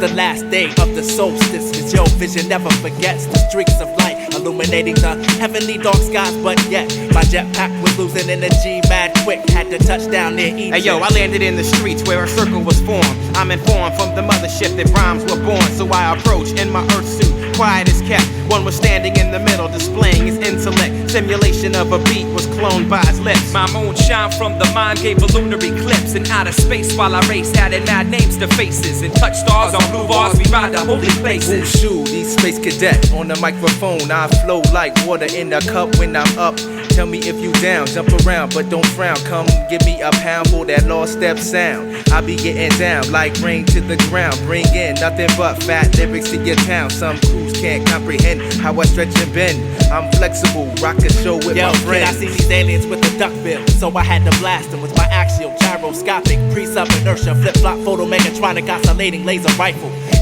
the last day of the solstice, cause your vision never forgets the streaks of light illuminating the heavenly dark skies. But yet, my jetpack was losing energy mad quick. Had to touch down near Egypt. Hey yo, I landed in the streets where a circle was formed. I'm informed from the mothership that rhymes were born. So I approach in my earth suit, quiet as kept. One was standing in the middle, displaying his intellect. Simulation of a beat was cloned by his lips. My moonshine from the mind gave a lunar eclipse. In outer space while I race, added mad names to faces. And touch stars on blue bars, we ride to holy places. Wushu, these space cadet on the microphone. I flow like water in a cup when I'm up. Tell me if you down, jump around, but don't frown. Come give me a pound for that lost step sound. I be getting down like rain to the ground. Bring in nothing but fat lyrics to your town. Some crews can't comprehend how I stretch and bend. I'm flexible, rock a show with my friends. Kid, I see these aliens with a duck bill, so I had to blast them with my axial, gyroscopic, pre-sub inertia, flip-flop, photo, megatronic, oscillating laser rifle.